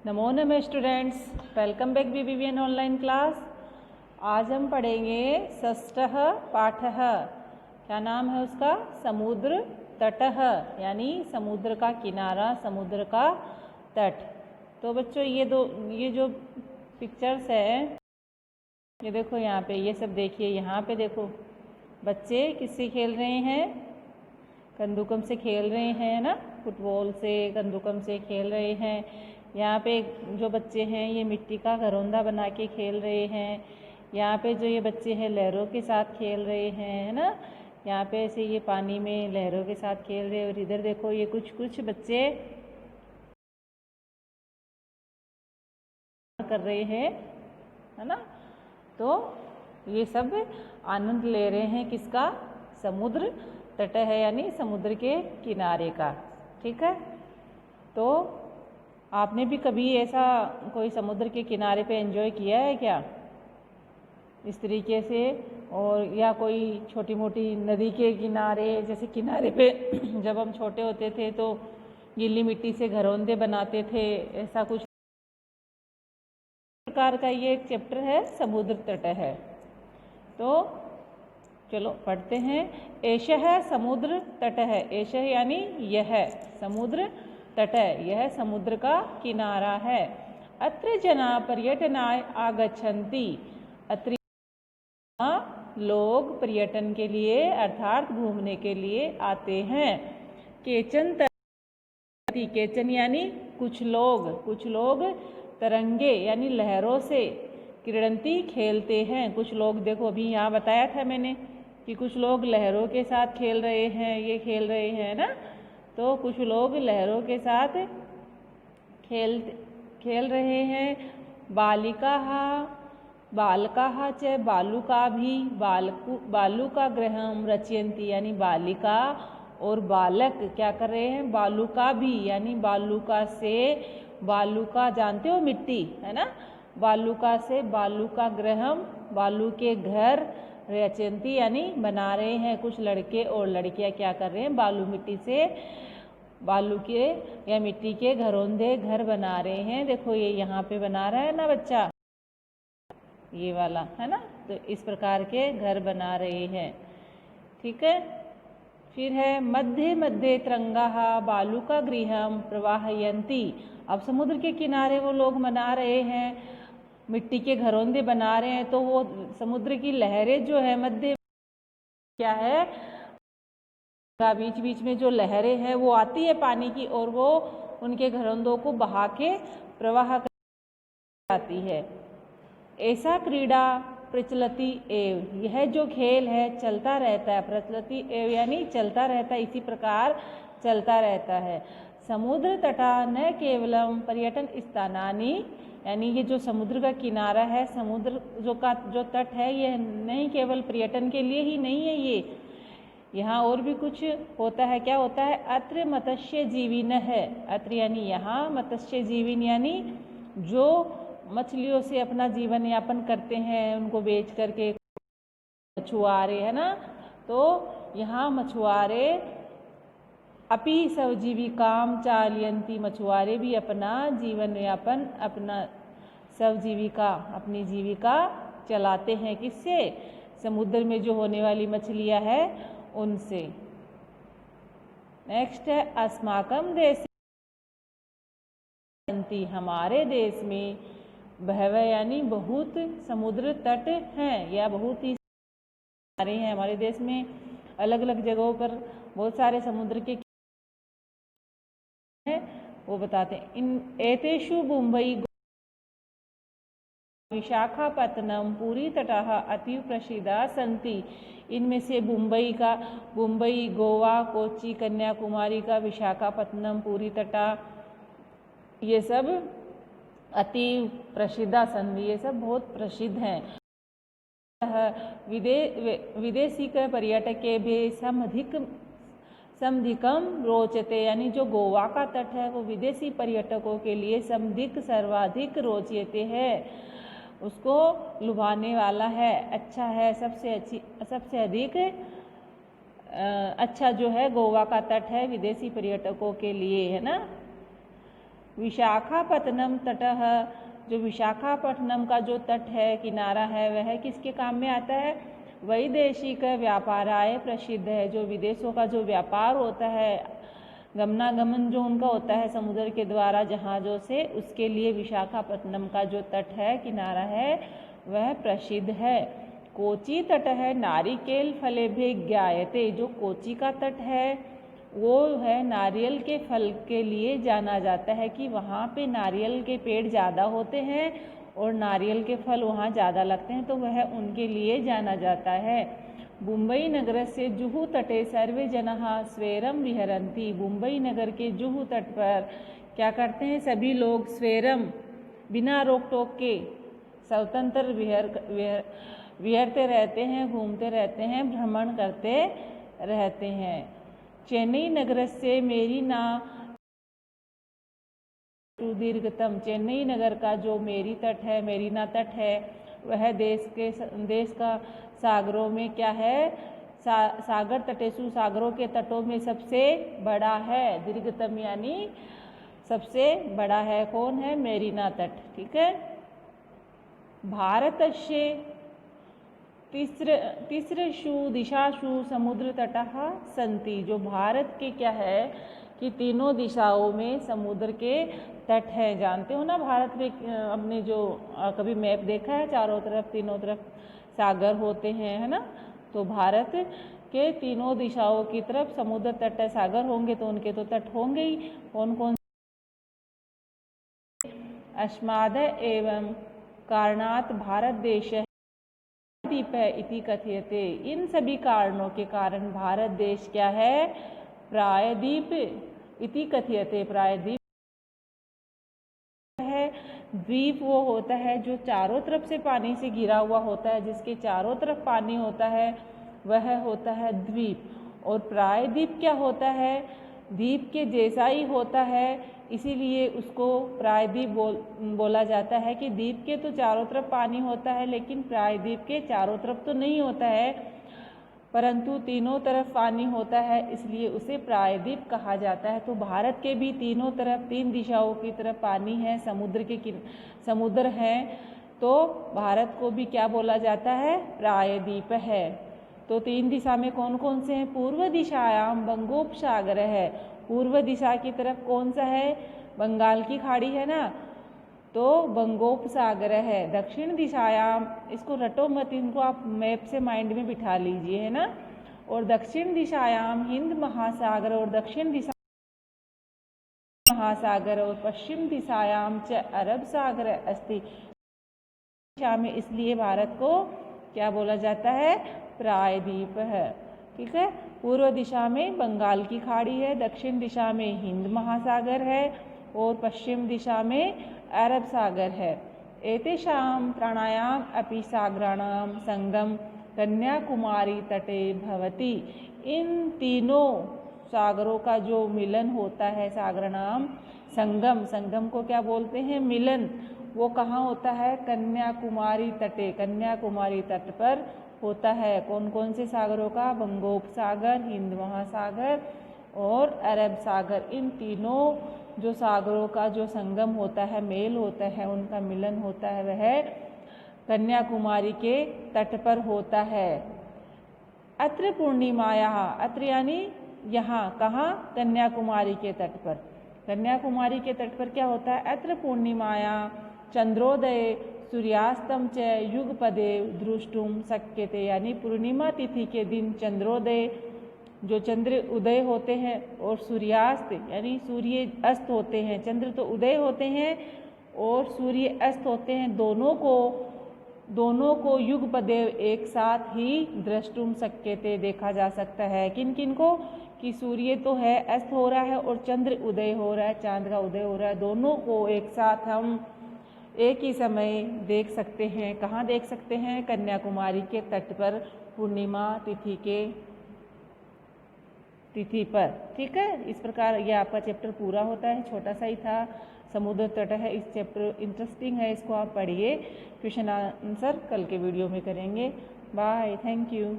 नमो नमः students, welcome back BBVN online class. आज हम पढ़ेंगे षष्ठः पाठः। क्या नाम है उसका? समुद्र तटः, यानी समुद्र का किनारा, समुद्र का तट। तो बच्चों ये जो पिक्चर्स है, ये देखो यहाँ पे, ये सब देखिए। यहाँ पे देखो बच्चे किससे खेल रहे हैं? कंदुकम से खेल रहे हैं ना, फुटबॉल से, कंदुकम से खेल रहे हैं। यहाँ पे जो बच्चे हैं ये मिट्टी का घरौंदा बना के खेल रहे हैं। यहाँ पे जो ये बच्चे हैं लहरों के साथ खेल रहे हैं, है ना। यहाँ पे ऐसे ये पानी में लहरों के साथ खेल रहे हैं। और इधर देखो ये कुछ बच्चे कर रहे हैं, है ना। तो ये सब आनंद ले रहे हैं किसका? समुद्र तट है, यानी समुद्र के किनारे का। ठीक है। तो आपने भी कभी ऐसा कोई समुद्र के किनारे पे एंजॉय किया है क्या, इस तरीके से? और या कोई छोटी मोटी नदी के किनारे, जैसे किनारे पे जब हम छोटे होते थे तो गीली मिट्टी से घरौंदे बनाते थे, ऐसा कुछ प्रकार का ये एक चैप्टर है, समुद्र तट है। तो चलो पढ़ते हैं। एषः समुद्र तट है। एषः यानी यह समुद्र तट है, यह समुद्र का किनारा है। अत्र जना पर्यटनाय आगच्छन्ति। अत्र लोग पर्यटन के लिए अर्थात घूमने के लिए आते हैं। केचन तरंगति, केचन यानी कुछ लोग तरंगे यानी लहरों से क्रीडंती खेलते हैं। कुछ लोग, देखो अभी यहाँ बताया था मैंने कि कुछ लोग लहरों के साथ खेल रहे हैं, ये खेल रहे हैं ना। तो कुछ लोग लहरों के साथ खेल रहे हैं। बालिकाः च बालुकाभिः बालुका गृहं रचयन्ति, यानी बालिका और बालक क्या कर रहे हैं? बालुका भी, यानी बालुका से, बालुका जानते हो मिट्टी, है ना। बालुका से बालुका गृहम, बालू के घर, रचयन्ति यानी बना रहे हैं। कुछ लड़के और लड़कियां क्या कर रहे हैं? मिट्टी से बालू के या मिट्टी के घरौंदे घर बना रहे हैं। देखो ये यहाँ पे बना रहा है ना बच्चा, ये वाला, है ना। तो इस प्रकार के घर बना रहे हैं। ठीक है। फिर है मध्ये मध्ये तरंगाः बालुका गृहं प्रवाहयन्ति। अब समुद्र के किनारे वो लोग बना रहे हैं, मिट्टी के घरौंदे बना रहे हैं। तो वो समुद्र की लहरें जो है, मध्य क्या है, बीच बीच में जो लहरें हैं वो आती है पानी की, और वो उनके घरौंदों को बहा के प्रवाह आती है। ऐसा क्रीड़ा प्रचलति एव, यह जो खेल है चलता रहता है। प्रचलति एव यानी चलता रहता है, इसी प्रकार चलता रहता है। समुद्र तटा न केवलम पर्यटन स्थानानि, यानी ये जो समुद्र का किनारा है, समुद्र जो तट है, ये नहीं केवल पर्यटन के लिए ही नहीं है, ये यहाँ और भी कुछ होता है। क्या होता है? अत्र मत्स्य जीविन है। अत्र यानी यहाँ, मत्स्य जीविन यानी जो मछलियों से अपना जीवन यापन करते हैं, उनको बेच करके, मछुआरे, है ना। तो यहाँ मछुआरे अपि स्वजीविकाम चालयन्ति, मछुआरे भी अपना जीवन यापन, अपना स्वजीविका, अपनी जीविका चलाते हैं। किससे? समुद्र में जो होने वाली मछलियाँ है उनसे। नेक्स्ट है अस्माकं देशे, हमारे देश में बहवः यानी बहुत समुद्र तट हैं, या बहुत ही सारे हैं। हमारे देश में अलग अलग जगहों पर बहुत सारे समुद्र के हैं, वो बताते हैं। इन एतेषु मुंबई विशाखापत्तनम पूरी तटाः अतीव प्रसिद्धा सन्ति। इनमें से मुंबई, गोवा, कोच्चि, कन्याकुमारी का, विशाखापत्तनम, पूरी तटा, ये सब अति प्रसिद्धा सन्ति, ये सब बहुत प्रसिद्ध हैं। विदेशी के पर्यटके भी समधिकम रोचते, यानी जो गोवा का तट है वो विदेशी पर्यटकों के लिए सर्वाधिक रोचते हैं, उसको लुभाने वाला है, अच्छा है, सबसे अधिक अच्छा जो है गोवा का तट है विदेशी पर्यटकों के लिए, है ना। विशाखापत्तनम तटः, जो विशाखापट्टनम का जो तट है, किनारा है, वह किसके काम में आता है? वैदेशिक व्यापाराय प्रसिद्ध है। जो विदेशों का जो व्यापार होता है, गमनागमन जो उनका होता है समुद्र के द्वारा जहाज़ों से, उसके लिए विशाखापट्टनम का जो तट है, किनारा है, वह प्रसिद्ध है। कोची तट है नारिकेल फलेभ्य ज्ञायते, जो कोची का तट है वो है नारियल के फल के लिए जाना जाता है कि वहाँ पे नारियल के पेड़ ज़्यादा होते हैं और नारियल के फल वहाँ ज़्यादा लगते हैं, तो वह उनके लिए जाना जाता है। मुंबई नगर से जुहू तटे सर्वे जनः स्वेरम विहरन्ति, मुंबई नगर के जुहू तट पर क्या करते हैं? सभी लोग स्वेरम, बिना रोक टोक के स्वतंत्र विहरते रहते हैं, घूमते रहते हैं, भ्रमण करते रहते हैं। चेन्नई नगर से मेरीना दीर्घतम, चेन्नई नगर का जो मेरी तट है, मेरीना तट है, वह देश का सागरों में क्या है? सागर तटेषु, सागरों के तटों में सबसे बड़ा है। दीर्घतम यानी सबसे बड़ा है। कौन है? मेरीना तट। ठीक है। भारतस्य तिस्रषु दिशाशु समुद्र तटः सन्ति, जो भारत के क्या है कि तीनों दिशाओं में समुद्र के तट है। जानते हो ना भारत में अपने जो कभी मैप देखा है, चारों तरफ तीनों तरफ सागर होते हैं, है ना? तो भारत के तीनों दिशाओं की तरफ समुद्र तट है। सागर होंगे तो उनके तो तट होंगे ही। कौन कौन? अस्माद एवं कारणात् भारत देश द्वीप है इति कथ्यते, इन सभी कारणों के कारण भारत देश क्या है? प्रायद्वीप इति कथ्यते, प्रायद्वीप है। द्वीप वो होता है जो चारों तरफ से पानी से घिरा हुआ होता है, जिसके चारों तरफ पानी होता है, वह होता है द्वीप। और प्रायद्वीप क्या होता है? द्वीप के जैसा ही होता है, इसीलिए उसको प्रायद्वीप बोला जाता है कि द्वीप के तो चारों तरफ पानी होता है, लेकिन प्रायद्वीप के चारों तरफ तो नहीं होता है, परंतु तीनों तरफ पानी होता है, इसलिए उसे प्रायद्वीप कहा जाता है। तो भारत के भी तीनों तरफ, तीन दिशाओं की तरफ पानी है, समुद्र है, तो भारत को भी क्या बोला जाता है? प्रायद्वीप है। तो तीन दिशा में कौन कौन से हैं? पूर्व दिशायाम बंगोपसागर है, पूर्व दिशा की तरफ कौन सा है? बंगाल की खाड़ी है ना, तो बंगोपसागर है। दक्षिण दिशायाम, इसको रटो मत, इनको आप मैप से माइंड में बिठा लीजिए, है ना? और दक्षिण दिशायाम हिंद महासागर, और दक्षिण दिशा महासागर, और पश्चिम दिशायाम च अरब सागर अस्ति, दिशा में, इसलिए भारत को क्या बोला जाता है? प्रायद्वीप है। ठीक है। पूर्व दिशा में बंगाल की खाड़ी है, दक्षिण दिशा में हिंद महासागर है, और पश्चिम दिशा में अरब सागर है। एतेषां त्रयाणाम् अपि सागराणां संगम कन्याकुमारी तटे भवति, इन तीनों सागरों का जो मिलन होता है, सागराणाम संगम, संगम को क्या बोलते हैं? मिलन। वो कहाँ होता है? कन्याकुमारी तटे, कन्याकुमारी तट पर होता है। कौन कौन से सागरों का? बंगोपसागर, हिंद महासागर और अरब सागर। इन तीनों जो सागरों का जो संगम होता है, मेल होता है, उनका मिलन होता है, वह कन्याकुमारी के तट पर होता है। अत्र पूर्णिमायाः, अत्र यानी यहाँ, कहाँ? कन्याकुमारी के तट पर। कन्याकुमारी के तट पर क्या होता है? अत्र पूर्णिमायां चंद्रोदय सूर्यास्तम च युगपदे द्रष्टुम शक्यते, यानी पूर्णिमा तिथि के दिन चंद्रोदय, जो चंद्र उदय होते हैं, और सूर्यास्त यानी सूर्य अस्त होते हैं। चंद्र तो उदय होते हैं और सूर्य अस्त होते हैं, दोनों को युगपदे एक साथ ही द्रष्टुम शक्यते, देखा जा सकता है। किन किन को? कि सूर्य तो है, अस्त हो रहा है, और चंद्र उदय हो रहा है, चांद का उदय हो रहा है, दोनों को एक साथ हम एक ही समय देख सकते हैं। कहाँ देख सकते हैं? कन्याकुमारी के तट पर, पूर्णिमा तिथि पर। ठीक है। इस प्रकार ये आपका चैप्टर पूरा होता है। छोटा सा ही था, समुद्र तट है। इस चैप्टर इंटरेस्टिंग है, इसको आप पढ़िए। क्वेश्चन आंसर कल के वीडियो में करेंगे। Bye, thank you.